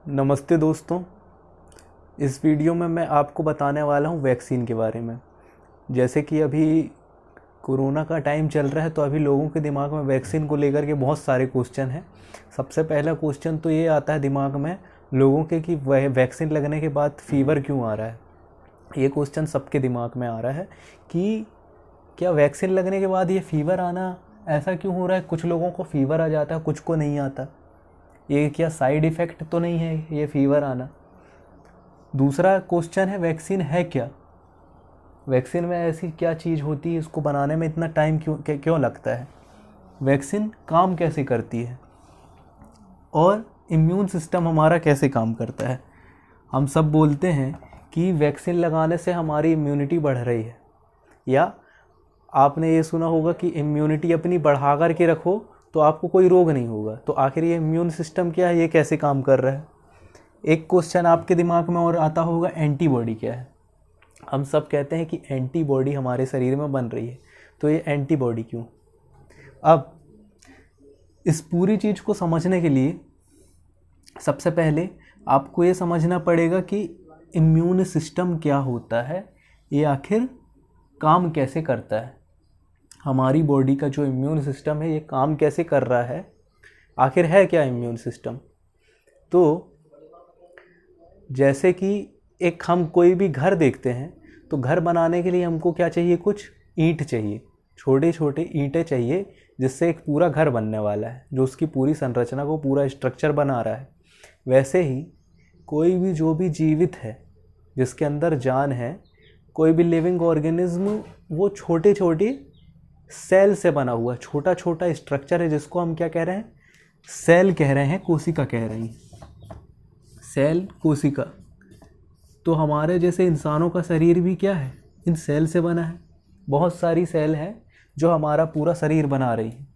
नमस्ते दोस्तों। इस वीडियो में मैं आपको बताने वाला हूँ वैक्सीन के बारे में। जैसे कि अभी कोरोना का टाइम चल रहा है तो अभी लोगों के दिमाग में वैक्सीन को लेकर के बहुत सारे क्वेश्चन हैं। सबसे पहला क्वेश्चन तो ये आता है दिमाग में लोगों के कि वह वैक्सीन लगने के बाद फ़ीवर क्यों आ रहा है। ये क्वेश्चन सबके दिमाग में आ रहा है कि क्या वैक्सीन लगने के बाद ये फ़ीवर आना ऐसा क्यों हो रहा है। कुछ लोगों को फ़ीवर आ जाता है, कुछ को नहीं आता। ये क्या साइड इफ़ेक्ट तो नहीं है ये फ़ीवर आना। दूसरा क्वेश्चन है वैक्सीन है क्या। वैक्सीन में ऐसी क्या चीज़ होती है, इसको बनाने में इतना टाइम क्यों लगता है। वैक्सीन काम कैसे करती है और इम्यून सिस्टम हमारा कैसे काम करता है। हम सब बोलते हैं कि वैक्सीन लगाने से हमारी इम्यूनिटी बढ़ रही है, या आपने ये सुना होगा कि इम्यूनिटी अपनी बढ़ा कर के रखो तो आपको कोई रोग नहीं होगा। तो आखिर ये इम्यून सिस्टम क्या है, ये कैसे काम कर रहा है। एक क्वेश्चन आपके दिमाग में और आता होगा एंटीबॉडी क्या है। हम सब कहते हैं कि एंटीबॉडी हमारे शरीर में बन रही है, तो ये एंटीबॉडी क्यों। अब इस पूरी चीज़ को समझने के लिए सबसे पहले आपको ये समझना पड़ेगा कि इम्यून सिस्टम क्या होता है, ये आखिर काम कैसे करता है। हमारी बॉडी का जो इम्यून सिस्टम है ये काम कैसे कर रहा है, आखिर है क्या इम्यून सिस्टम। तो जैसे कि एक हम कोई भी घर देखते हैं तो घर बनाने के लिए हमको क्या चाहिए, कुछ ईंट चाहिए, छोटे छोटे ईंटें चाहिए जिससे एक पूरा घर बनने वाला है, जो उसकी पूरी संरचना को पूरा स्ट्रक्चर बना रहा है। वैसे ही कोई भी जो भी जीवित है जिसके अंदर जान है, कोई भी लिविंग ऑर्गेनिज्म, वो छोटे छोटे सेल से बना हुआ छोटा छोटा स्ट्रक्चर है जिसको हम क्या कह रहे हैं, सेल कह रहे हैं, कोशिका कह रहे हैं, सेल कोशिका। तो हमारे जैसे इंसानों का शरीर भी क्या है, इन सेल से बना है। बहुत सारी सेल है जो हमारा पूरा शरीर बना रही है।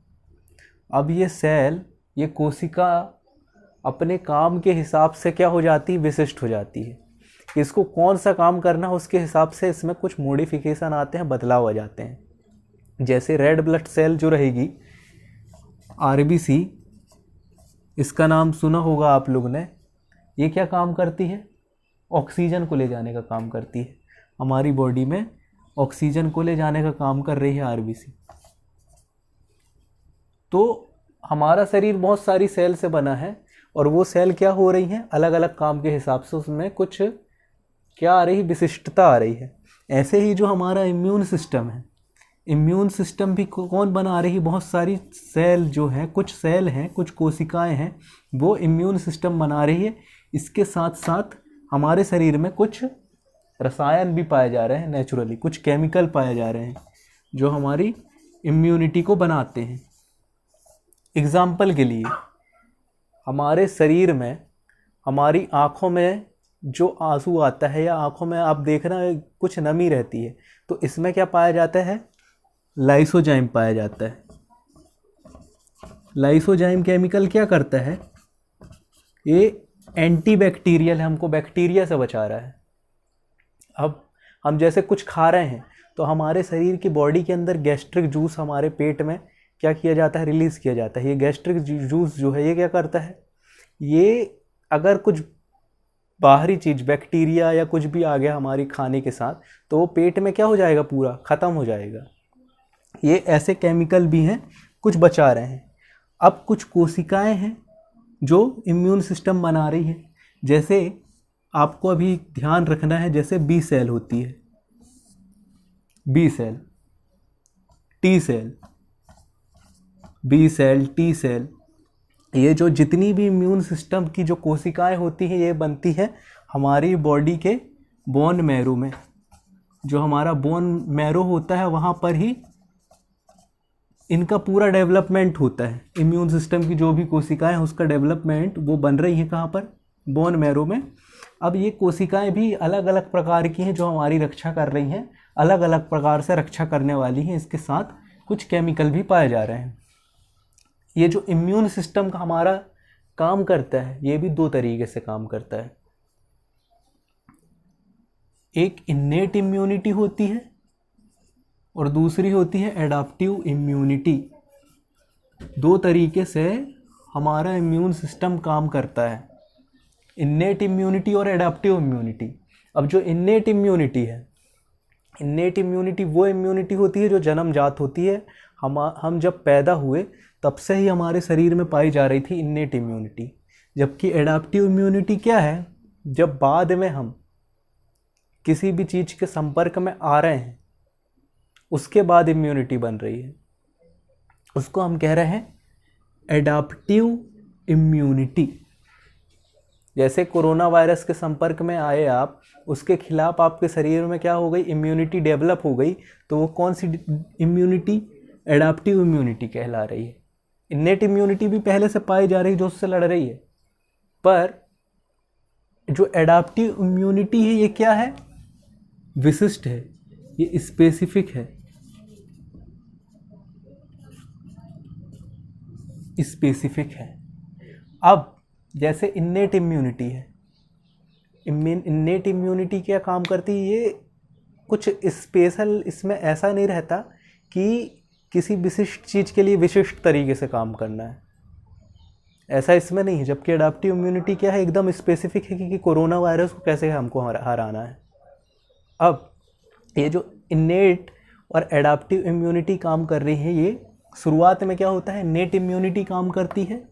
अब ये सेल, ये कोशिका अपने काम के हिसाब से क्या हो जाती है, विशिष्ट हो जाती है। इसको कौन सा काम करना है उसके हिसाब से इसमें कुछ मॉडिफिकेशन आते हैं, बदलाव आ जाते हैं। जैसे रेड ब्लड सेल जो रहेगी, आरबीसी, इसका नाम सुना होगा आप लोग ने। ये क्या काम करती है, ऑक्सीजन को ले जाने का काम करती है। हमारी बॉडी में ऑक्सीजन को ले जाने का काम कर रही है आरबीसी। तो हमारा शरीर बहुत सारी सेल से बना है और वो सेल क्या हो रही हैं, अलग अलग काम के हिसाब से उसमें कुछ क्या आ रही, विशिष्टता आ रही है। ऐसे ही जो हमारा इम्यून सिस्टम है, इम्यून सिस्टम भी कौन बना रही, बहुत सारी सेल जो है, कुछ सेल हैं, कुछ कोशिकाएं हैं, वो इम्यून सिस्टम बना रही है। इसके साथ साथ हमारे शरीर में कुछ रसायन भी पाए जा रहे हैं, नेचुरली कुछ केमिकल पाए जा रहे हैं जो हमारी इम्यूनिटी को बनाते हैं। एग्जाम्पल के लिए हमारे शरीर में, हमारी आँखों में जो आंसू आता है, या आँखों में आप देखना कुछ नमी रहती है, तो इसमें क्या पाया जाता है, लाइसोजाइम पाया जाता है। लाइसोजाइम केमिकल क्या करता है, ये एंटीबैक्टीरियल है, हमको बैक्टीरिया से बचा रहा है। अब हम जैसे कुछ खा रहे हैं तो हमारे शरीर की बॉडी के अंदर गैस्ट्रिक जूस हमारे पेट में क्या किया जाता है, रिलीज़ किया जाता है। ये गैस्ट्रिक जूस जो है ये क्या करता है, ये अगर कुछ बाहरी चीज़, बैक्टीरिया या कुछ भी आ गया हमारी खाने के साथ, तो वो पेट में क्या हो जाएगा, पूरा ख़त्म हो जाएगा। ये ऐसे केमिकल भी हैं, कुछ बचा रहे हैं। अब कुछ कोशिकाएं हैं जो इम्यून सिस्टम बना रही है। जैसे आपको अभी ध्यान रखना है, जैसे बी सेल होती है, B cell, T cell, B cell, T cell, ये जो जितनी भी इम्यून सिस्टम की जो कोशिकाएं होती हैं, ये बनती है हमारी बॉडी के बोन मैरो में। जो हमारा बोन मैरो होता है वहाँ पर ही इनका पूरा डेवलपमेंट होता है। इम्यून सिस्टम की जो भी कोशिकाएं हैं उसका डेवलपमेंट वो बन रही हैं कहाँ पर, बोन मैरो में। अब ये कोशिकाएं भी अलग अलग प्रकार की हैं जो हमारी रक्षा कर रही हैं, अलग अलग प्रकार से रक्षा करने वाली हैं। इसके साथ कुछ केमिकल भी पाए जा रहे हैं। ये जो इम्यून सिस्टम का हमारा काम करता है, ये भी दो तरीके से काम करता है। एक इन्नेट इम्यूनिटी होती है और दूसरी होती है एडाप्टिव इम्यूनिटी। दो तरीके से हमारा इम्यून सिस्टम काम करता है। इन्नेट इम्यूनिटी और एडाप्टिव इम्यूनिटी। अब जो इन्नेट इम्यूनिटी है, इन्नेट इम्यूनिटी वो इम्यूनिटी होती है जो जन्मजात होती है, हम जब पैदा हुए तब से ही हमारे शरीर में पाई जा रही थी इन्नेट इम्यूनिटी। जबकि एडाप्टिव इम्यूनिटी क्या है, जब बाद में हम किसी भी चीज़ के संपर्क में आ रहे हैं उसके बाद इम्यूनिटी बन रही है, उसको हम कह रहे हैं एडाप्टिव इम्यूनिटी। जैसे कोरोना वायरस के संपर्क में आए आप, उसके खिलाफ आपके शरीर में क्या हो गई, इम्यूनिटी डेवलप हो गई, तो वो कौन सी इम्यूनिटी, एडाप्टिव इम्यूनिटी कहला रही है। इन्नेट इम्यूनिटी भी पहले से पाई जा रही है जो उससे लड़ रही है, पर जो एडाप्टिव इम्यूनिटी है ये क्या है, विशिष्ट है, ये स्पेसिफिक है, स्पेसिफिक है। अब जैसे इन्नेट इम्यूनिटी है, इन्नेट इम्यूनिटी क्या काम करती है, ये कुछ स्पेशल, इसमें ऐसा नहीं रहता कि किसी विशिष्ट चीज़ के लिए विशिष्ट तरीके से काम करना है, ऐसा इसमें नहीं है। जबकि एडाप्टिव इम्यूनिटी क्या है, एकदम स्पेसिफिक है कि कोरोना वायरस को कैसे हमको हराना है। अब ये जो इन्नेट और एडाप्टिव इम्यूनिटी काम कर रही है, ये शुरुआत में क्या होता है, इन्नेट इम्यूनिटी काम करती है।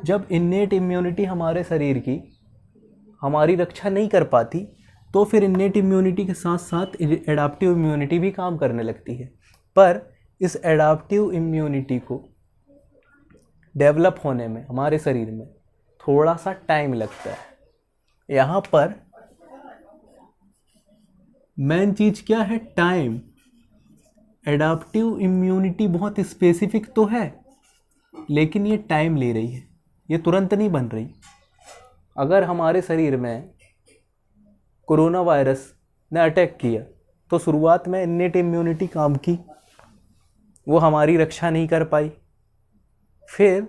जब इन्नेट इम्यूनिटी हमारे शरीर की हमारी रक्षा नहीं कर पाती तो फिर इन्नेट इम्यूनिटी के साथ साथ एडाप्टिव इम्यूनिटी भी काम करने लगती है। पर इस एडाप्टिव इम्यूनिटी को डेवलप होने में हमारे शरीर में थोड़ा सा टाइम लगता है। यहाँ पर मेन चीज़ क्या है, टाइम। एडाप्टिव इम्यूनिटी बहुत स्पेसिफिक तो है, लेकिन ये टाइम ले रही है, ये तुरंत नहीं बन रही। अगर हमारे शरीर में कोरोना वायरस ने अटैक किया तो शुरुआत में इन्नेट इम्यूनिटी काम की, वो हमारी रक्षा नहीं कर पाई, फिर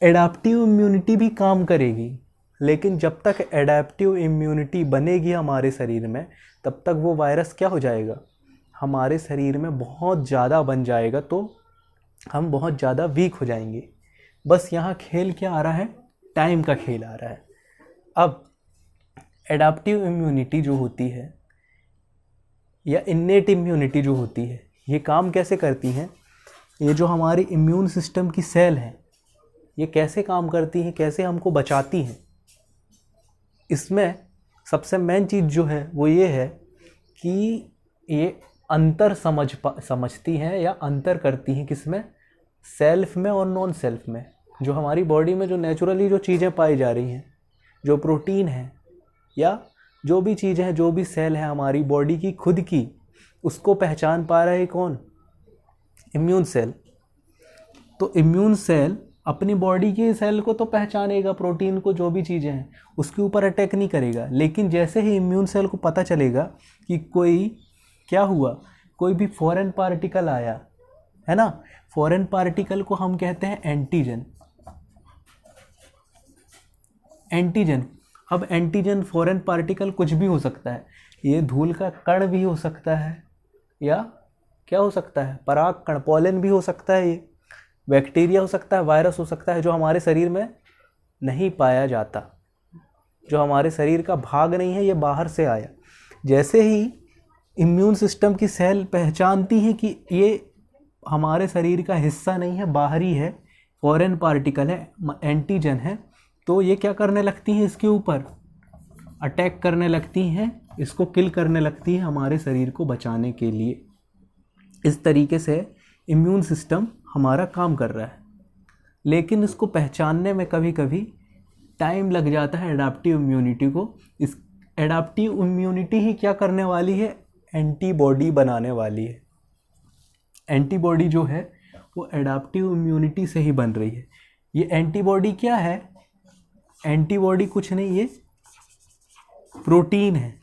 एडाप्टिव इम्यूनिटी भी काम करेगी, लेकिन जब तक एडाप्टिव इम्यूनिटी बनेगी हमारे शरीर में तब तक वो वायरस क्या हो जाएगा, हमारे शरीर में बहुत ज़्यादा बन जाएगा, तो हम बहुत ज़्यादा वीक हो जाएंगे। बस यहाँ खेल क्या आ रहा है, टाइम का खेल आ रहा है। अब एडाप्टिव इम्यूनिटी जो होती है या इन्नेट इम्यूनिटी जो होती है, ये काम कैसे करती हैं, ये जो हमारी इम्यून सिस्टम की सेल हैं ये कैसे काम करती हैं, कैसे हमको बचाती हैं। इसमें सबसे मेन चीज़ जो है वो ये है कि ये अंतर समझती हैं या अंतर करती हैं, किसमें, सेल्फ में और नॉन सेल्फ में। जो हमारी बॉडी में जो नेचुरली जो चीज़ें पाई जा रही हैं, जो प्रोटीन है या जो भी चीज़ें हैं, जो भी सेल है हमारी बॉडी की खुद की, उसको पहचान पा रहा है कौन, इम्यून सेल। तो इम्यून सेल अपनी बॉडी के सेल को तो पहचानेगा, प्रोटीन को, जो भी चीज़ें हैं, उसके ऊपर अटैक नहीं करेगा। लेकिन जैसे ही इम्यून सेल को पता चलेगा कि कोई क्या हुआ, कोई भी फॉरेन पार्टिकल आया है ना, फॉरेन पार्टिकल को हम कहते हैं एंटीजन। एंटीजन, अब एंटीजन फॉरेन पार्टिकल कुछ भी हो सकता है, ये धूल का कण भी हो सकता है, या क्या हो सकता है, पराग कण, पॉलन भी हो सकता है, ये बैक्टीरिया हो सकता है, वायरस हो सकता है, जो हमारे शरीर में नहीं पाया जाता, जो हमारे शरीर का भाग नहीं है, ये बाहर से आया। जैसे ही इम्यून सिस्टम की सेल पहचानती है कि ये हमारे शरीर का हिस्सा नहीं है, बाहरी है, फॉरेन पार्टिकल है, एंटीजन है, तो ये क्या करने लगती हैं, इसके ऊपर अटैक करने लगती हैं, इसको किल करने लगती हैं हमारे शरीर को बचाने के लिए। इस तरीके से इम्यून सिस्टम हमारा काम कर रहा है, लेकिन इसको पहचानने में कभी कभी टाइम लग जाता है एडाप्टिव इम्यूनिटी को। इस एडाप्टिव इम्यूनिटी ही क्या करने वाली है, एंटीबॉडी बनाने वाली है। एंटीबॉडी जो है वो एडाप्टिव इम्यूनिटी से ही बन रही है। ये एंटीबॉडी क्या है, एंटीबॉडी कुछ नहीं, ये प्रोटीन है।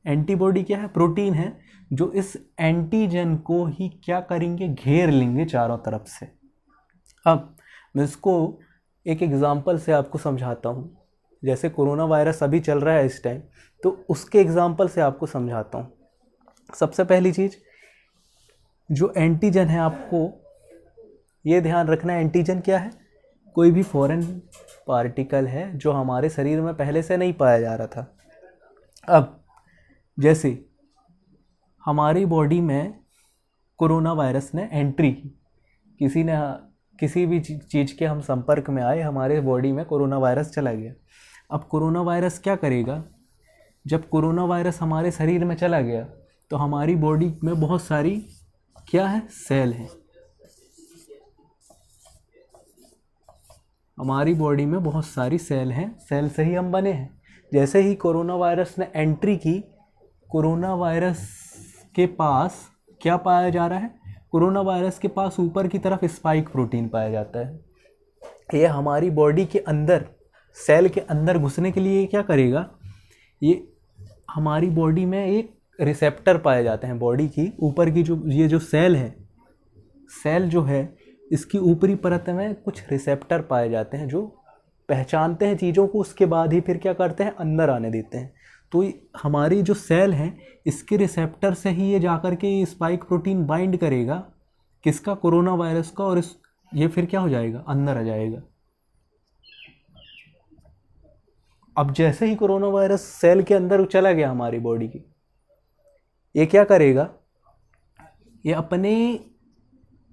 एंटीबॉडी क्या है, प्रोटीन है, जो इस एंटीजन को ही क्या करेंगे, घेर लेंगे चारों तरफ से। अब मैं इसको एक एग्जांपल से आपको समझाता हूँ। जैसे कोरोना वायरस अभी चल रहा है इस टाइम, तो उसके एग्जांपल से आपको समझाता हूँ। सबसे पहली चीज़, जो एंटीजन है, आपको ये ध्यान रखना है एंटीजन क्या है, कोई भी फॉरेन पार्टिकल है जो हमारे शरीर में पहले से नहीं पाया जा रहा था। अब जैसे हमारी बॉडी में कोरोना वायरस ने एंट्री की, किसी भी चीज़ के हम संपर्क में आए, हमारे बॉडी में कोरोना वायरस चला गया। अब कोरोना वायरस क्या करेगा, जब कोरोना वायरस हमारे शरीर में चला गया तो हमारी बॉडी में बहुत सारी क्या है, सेल हैं। हमारी बॉडी में बहुत सारी सेल हैं, सेल से ही हम बने हैं। जैसे ही कोरोना वायरस ने एंट्री की, कोरोना वायरस के पास क्या पाया जा रहा है, कोरोना वायरस के पास ऊपर की तरफ स्पाइक प्रोटीन पाया जाता है। ये हमारी बॉडी के अंदर, सेल के अंदर घुसने के लिए क्या करेगा, ये हमारी बॉडी में एक रिसेप्टर पाए जाते हैं। बॉडी की ऊपर की ये जो सेल है, सेल जो है इसकी ऊपरी परत में कुछ रिसेप्टर पाए जाते हैं जो पहचानते हैं चीज़ों को, उसके बाद ही फिर क्या करते हैं, अंदर आने देते हैं। तो हमारी जो सेल हैं, इसके रिसेप्टर से ही ये जाकर के स्पाइक प्रोटीन बाइंड करेगा किसका, कोरोना वायरस का, और ये फिर क्या हो जाएगा, अंदर आ जाएगा। अब जैसे ही कोरोना वायरस सेल के अंदर चला गया हमारी बॉडी की, ये क्या करेगा, ये अपने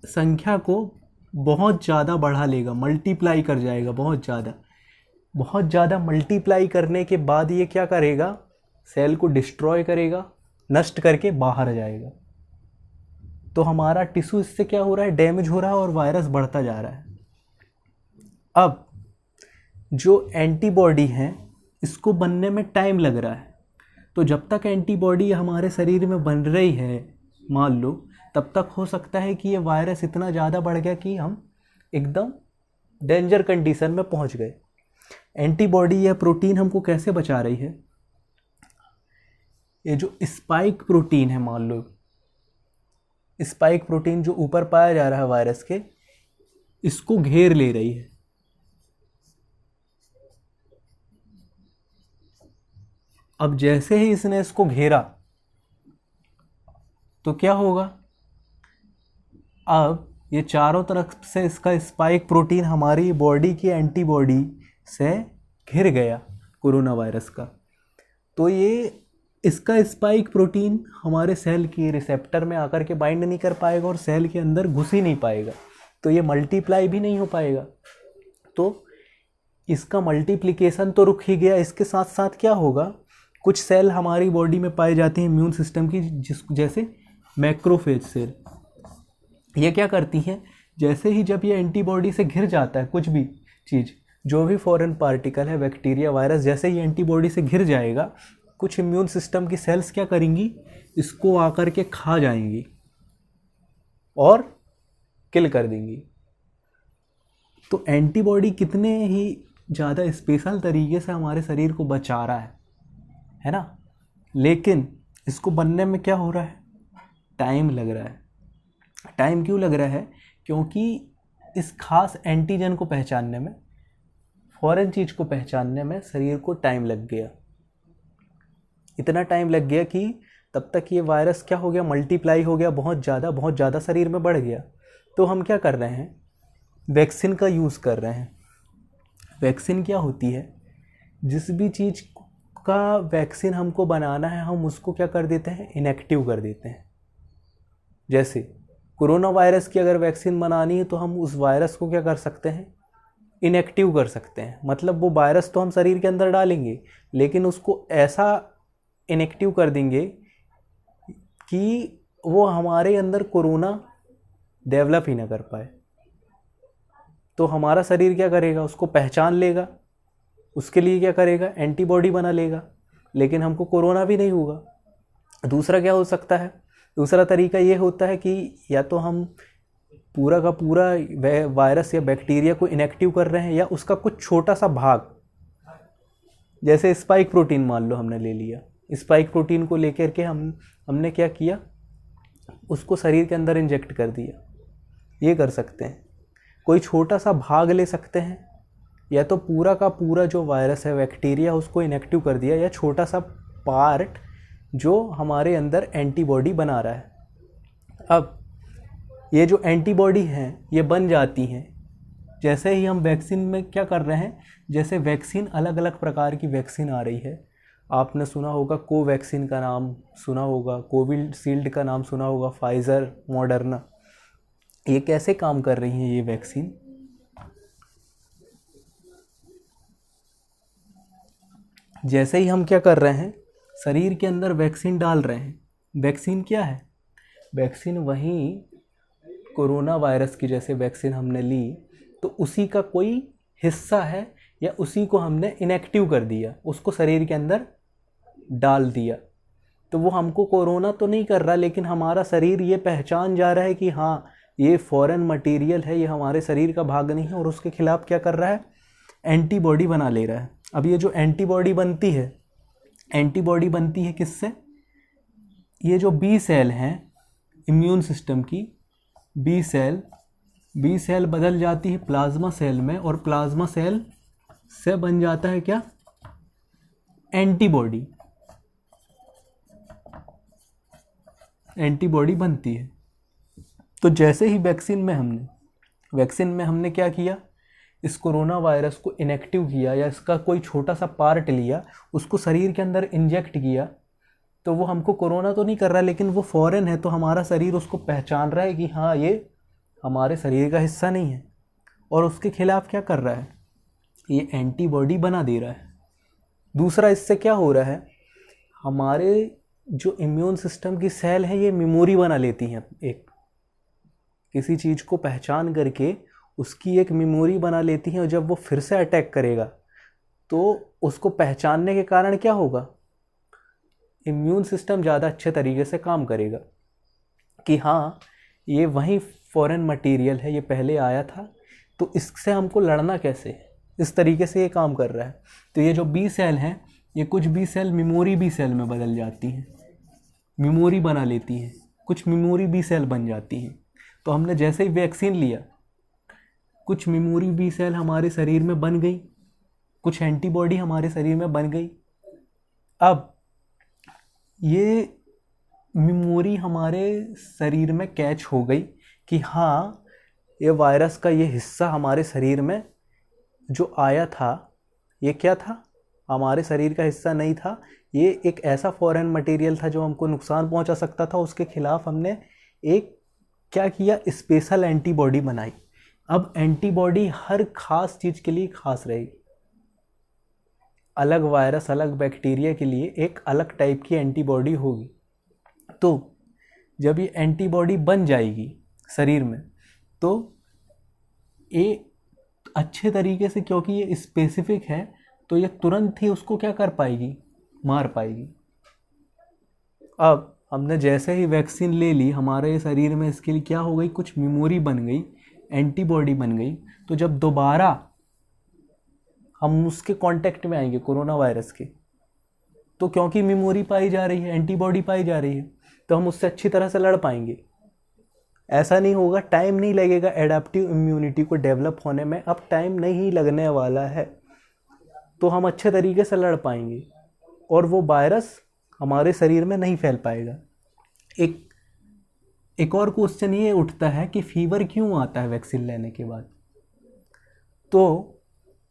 संख्या को बहुत ज़्यादा बढ़ा लेगा, मल्टीप्लाई कर जाएगा, बहुत ज़्यादा मल्टीप्लाई करने के बाद ये क्या करेगा, सेल को डिस्ट्रॉय करेगा, नष्ट करके बाहर आ जाएगा। तो हमारा टिश्यू इससे क्या हो रहा है, डैमेज हो रहा है और वायरस बढ़ता जा रहा है। अब जो एंटीबॉडी हैं, इसको बनने में टाइम लग रहा है। तो जब तक एंटीबॉडी हमारे शरीर में बन रही है, मान लो, तब तक हो सकता है कि ये वायरस इतना ज़्यादा बढ़ गया कि हम एकदम डेंजर कंडीशन में पहुंच गए। एंटीबॉडी या प्रोटीन हमको कैसे बचा रही है, ये जो स्पाइक प्रोटीन है, मान लो स्पाइक प्रोटीन जो ऊपर पाया जा रहा है वायरस के, इसको घेर ले रही है। अब जैसे ही इसने इसको घेरा तो क्या होगा, अब ये चारों तरफ से इसका स्पाइक प्रोटीन हमारी बॉडी की एंटीबॉडी से घिर गया कोरोना वायरस का। तो ये इसका स्पाइक प्रोटीन हमारे सेल की रिसेप्टर में आकर के बाइंड नहीं कर पाएगा और सेल के अंदर घुस ही नहीं पाएगा, तो ये मल्टीप्लाई भी नहीं हो पाएगा। तो इसका मल्टीप्लिकेशन तो रुक ही गया, इसके साथ साथ क्या होगा, कुछ सेल हमारी बॉडी में पाई जाती हैं इम्यून सिस्टम की, जैसे मैक्रोफेज सेल। ये क्या करती हैं, जैसे ही जब ये एंटीबॉडी से घिर जाता है कुछ भी चीज़, जो भी फॉरेन पार्टिकल है, बैक्टीरिया, वायरस, जैसे ही एंटीबॉडी से घिर जाएगा, कुछ इम्यून सिस्टम की सेल्स क्या करेंगी, इसको आकर के खा जाएंगी और किल कर देंगी। तो एंटीबॉडी कितने ही ज़्यादा स्पेशल तरीके से हमारे शरीर को बचा रहा है ना। लेकिन इसको बनने में क्या हो रहा है, टाइम लग रहा है। टाइम क्यों लग रहा है, क्योंकि इस खास एंटीजन को पहचानने में, फॉरेन चीज़ को पहचानने में शरीर को टाइम लग गया। इतना टाइम लग गया कि तब तक ये वायरस क्या हो गया, मल्टीप्लाई हो गया, बहुत ज़्यादा शरीर में बढ़ गया। तो हम क्या कर रहे हैं, वैक्सीन का यूज़ कर रहे हैं। वैक्सीन क्या होती है, जिस भी चीज़ का वैक्सीन हमको बनाना है, हम उसको क्या कर देते हैं, इनएक्टिव कर देते हैं। जैसे कोरोना वायरस की अगर वैक्सीन बनानी है तो हम उस वायरस को क्या कर सकते हैं, इनएक्टिव कर सकते हैं। मतलब वो वायरस तो हम शरीर के अंदर डालेंगे, लेकिन उसको ऐसा इनएक्टिव कर देंगे कि वो हमारे अंदर कोरोना डेवलप ही ना कर पाए। तो हमारा शरीर क्या करेगा, उसको पहचान लेगा, उसके लिए क्या करेगा, एंटीबॉडी बना लेगा, लेकिन हमको कोरोना भी नहीं होगा। दूसरा क्या हो सकता है, दूसरा तरीका ये होता है कि या तो हम पूरा का पूरा वायरस या बैक्टीरिया को इनएक्टिव कर रहे हैं, या उसका कुछ छोटा सा भाग, जैसे स्पाइक प्रोटीन मान लो हमने ले लिया, स्पाइक प्रोटीन को लेकर के हमने क्या किया, उसको शरीर के अंदर इंजेक्ट कर दिया। ये कर सकते हैं। कोई छोटा सा भाग ले सकते हैं, या तो पूरा का पूरा जो वायरस है, बैक्टीरिया, उसको इनएक्टिव कर दिया, या छोटा सा पार्ट जो हमारे अंदर एंटीबॉडी बना रहा है। अब ये जो एंटीबॉडी हैं ये बन जाती हैं जैसे ही हम वैक्सीन में क्या कर रहे हैं, जैसे वैक्सीन अलग अलग प्रकार की वैक्सीन आ रही है, आपने सुना होगा कोवैक्सीन का नाम सुना होगा, कोविशील्ड का नाम सुना होगा, फाइज़र, मॉडर्ना, ये कैसे काम कर रही हैं ये वैक्सीन। जैसे ही हम क्या कर रहे हैं, शरीर के अंदर वैक्सीन डाल रहे हैं। वैक्सीन क्या है? वैक्सीन वही कोरोना वायरस की जैसे वैक्सीन हमने ली तो उसी का कोई हिस्सा है, या उसी को हमने इनएक्टिव कर दिया, उसको शरीर के अंदर डाल दिया। तो वो हमको कोरोना तो नहीं कर रहा, लेकिन हमारा शरीर ये पहचान जा रहा है कि हाँ ये फॉरेन मटेरियल है, ये हमारे शरीर का भाग नहीं है, और उसके खिलाफ क्या कर रहा है, एंटीबॉडी बना ले रहा है। अब ये जो एंटीबॉडी बनती है, एंटीबॉडी बनती है किससे? ये जो बी सेल हैं इम्यून सिस्टम की, बी सेल बदल जाती है प्लाज्मा सेल में, और प्लाज्मा सेल से बन जाता है क्या, एंटीबॉडी। एंटीबॉडी बनती है। तो जैसे ही वैक्सीन में हमने क्या किया, इस कोरोना वायरस को इनएक्टिव किया, या इसका कोई छोटा सा पार्ट लिया, उसको शरीर के अंदर इंजेक्ट किया, तो वो हमको कोरोना तो नहीं कर रहा, लेकिन वो फॉरेन है, तो हमारा शरीर उसको पहचान रहा है कि हाँ ये हमारे शरीर का हिस्सा नहीं है, और उसके खिलाफ क्या कर रहा है, ये एंटीबॉडी बना दे रहा है। दूसरा, इससे क्या हो रहा है, हमारे जो इम्यून सिस्टम की सेल है ये मेमोरी बना लेती हैं, एक किसी चीज़ को पहचान करके उसकी एक मेमोरी बना लेती हैं, और जब वो फिर से अटैक करेगा तो उसको पहचानने के कारण क्या होगा, इम्यून सिस्टम ज़्यादा अच्छे तरीके से काम करेगा कि हाँ ये वही फॉरेन मटेरियल है, ये पहले आया था, तो इससे हमको लड़ना कैसे है, इस तरीके से ये काम कर रहा है। तो ये जो बी सेल हैं, ये कुछ B cell memory B cell में बदल जाती हैं, मेमोरी बना लेती हैं, कुछ मेमोरी बी सेल बन जाती हैं। तो हमने जैसे ही वैक्सीन लिया, कुछ मेमोरी बी सेल हमारे शरीर में बन गई, कुछ एंटीबॉडी हमारे शरीर में बन गई। अब ये मेमोरी हमारे शरीर में कैच हो गई कि हाँ ये वायरस का ये हिस्सा हमारे शरीर में जो आया था, ये क्या था, हमारे शरीर का हिस्सा नहीं था, ये एक ऐसा फॉरेन मटेरियल था जो हमको नुकसान पहुंचा सकता था। उसके खिलाफ हमने एक क्या किया, स्पेशल एंटीबॉडी बनाई। अब एंटीबॉडी हर खास चीज़ के लिए खास रहेगी, अलग वायरस अलग बैक्टीरिया के लिए एक अलग टाइप की एंटीबॉडी होगी। तो जब ये एंटीबॉडी बन जाएगी शरीर में, तो ये अच्छे तरीके से, क्योंकि ये स्पेसिफिक है, तो ये तुरंत ही उसको क्या कर पाएगी, मार पाएगी। अब हमने जैसे ही वैक्सीन ले ली, हमारे शरीर में इसके लिए क्या हो गई, कुछ मेमोरी बन गई, एंटीबॉडी बन गई। तो जब दोबारा हम उसके कांटेक्ट में आएंगे कोरोना वायरस के, तो क्योंकि मेमोरी पाई जा रही है, एंटीबॉडी पाई जा रही है, तो हम उससे अच्छी तरह से लड़ पाएंगे। ऐसा नहीं होगा, टाइम नहीं लगेगा एडाप्टिव इम्यूनिटी को डेवलप होने में, अब टाइम नहीं लगने वाला है, तो हम अच्छे तरीके से लड़ पाएंगे और वो वायरस हमारे शरीर में नहीं फैल पाएगा। एक और क्वेश्चन ये उठता है कि फीवर क्यों आता है वैक्सीन लेने के बाद। तो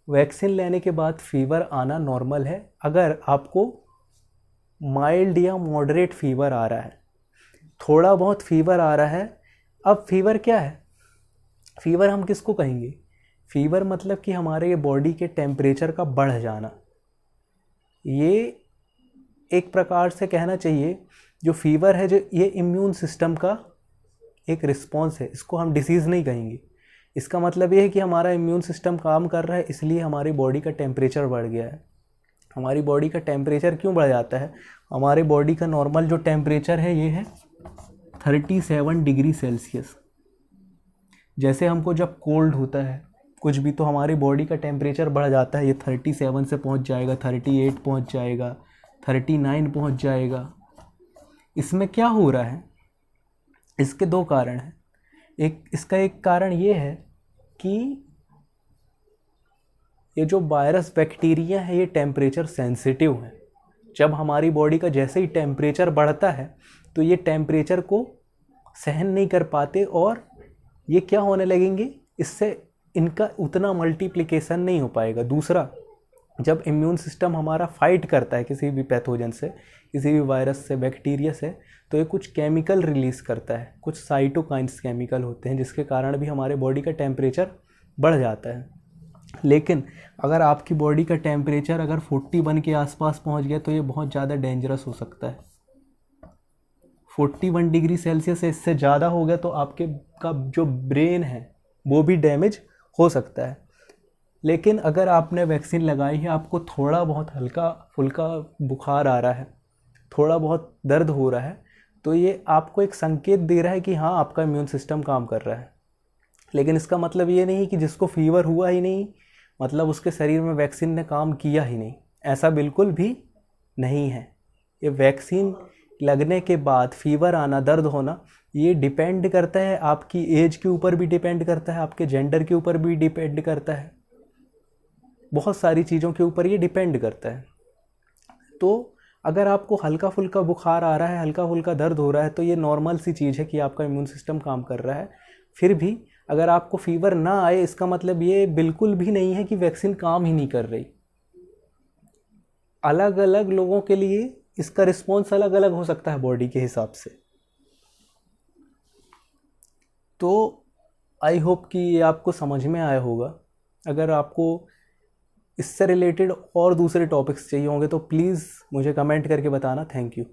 वैक्सीन लेने के बाद फीवर आना नॉर्मल है, अगर आपको माइल्ड या मॉडरेट फीवर आ रहा है, थोड़ा बहुत फीवर आ रहा है। अब फीवर क्या है, फीवर हम किसको कहेंगे, फीवर मतलब कि हमारे बॉडी के टेम्परेचर का बढ़ जाना। ये एक प्रकार से कहना चाहिए जो फीवर है, जो ये इम्यून सिस्टम का एक रिस्पॉन्स है, इसको हम डिसीज़ नहीं कहेंगे। इसका मतलब ये है कि हमारा इम्यून सिस्टम काम कर रहा है, इसलिए हमारी बॉडी का टेम्परेचर बढ़ गया है। हमारी बॉडी का टेम्परेचर क्यों बढ़ जाता है, हमारी बॉडी का नॉर्मल जो टेम्परेचर है ये है 37 डिग्री सेल्सियस। जैसे हमको जब कोल्ड होता है कुछ भी, तो हमारी बॉडी का टेम्परेचर बढ़ जाता है, ये 37 से पहुंच जाएगा, 38 पहुंच जाएगा, 39 पहुंच जाएगा। इसमें क्या हो रहा है, इसके दो कारण हैं। इसका एक कारण ये है कि ये जो वायरस बैक्टीरिया है ये टेम्परेचर सेंसिटिव है। जब हमारी बॉडी का जैसे ही टेम्परेचर बढ़ता है तो ये टेम्परेचर को सहन नहीं कर पाते और ये क्या होने लगेंगे, इससे इनका उतना मल्टीप्लिकेशन नहीं हो पाएगा। दूसरा, जब इम्यून सिस्टम हमारा फाइट करता है किसी भी पैथोजन से, किसी भी वायरस से, बैक्टीरिया से, तो ये कुछ केमिकल रिलीज़ करता है, कुछ साइटोकाइन्स केमिकल होते हैं जिसके कारण भी हमारे बॉडी का टेम्परेचर बढ़ जाता है। लेकिन अगर आपकी बॉडी का टेम्परेचर अगर 41 के आसपास पहुंच गया तो ये बहुत ज़्यादा डेंजरस हो सकता है। 41 डिग्री सेल्सियस से इससे ज़्यादा हो गया तो आपके का जो ब्रेन है वो भी डैमेज हो सकता है। लेकिन अगर आपने वैक्सीन लगाई है, आपको थोड़ा बहुत हल्का फुल्का बुखार आ रहा है, थोड़ा बहुत दर्द हो रहा है, तो ये आपको एक संकेत दे रहा है कि हाँ, आपका इम्यून सिस्टम काम कर रहा है। लेकिन इसका मतलब ये नहीं कि जिसको फीवर हुआ ही नहीं मतलब उसके शरीर में वैक्सीन ने काम किया ही नहीं, ऐसा बिल्कुल भी नहीं है। ये वैक्सीन लगने के बाद फीवर आना, दर्द होना, ये डिपेंड करता है आपकी एज के ऊपर भी डिपेंड करता है, आपके जेंडर के ऊपर भी डिपेंड करता है, बहुत सारी चीज़ों के ऊपर ये डिपेंड करता है। तो अगर आपको हल्का फुल्का बुखार आ रहा है, हल्का फुल्का दर्द हो रहा है, तो ये नॉर्मल सी चीज़ है कि आपका इम्यून सिस्टम काम कर रहा है। फिर भी अगर आपको फीवर ना आए, इसका मतलब ये बिल्कुल भी नहीं है कि वैक्सीन काम ही नहीं कर रही। अलग अलग लोगों के लिए इसका रिस्पॉन्स अलग अलग हो सकता है बॉडी के हिसाब से। तो आई होप कि ये आपको समझ में आया होगा। अगर आपको इससे रिलेटेड और दूसरे टॉपिक्स चाहिए होंगे तो प्लीज़ मुझे कमेंट करके बताना। Thank you.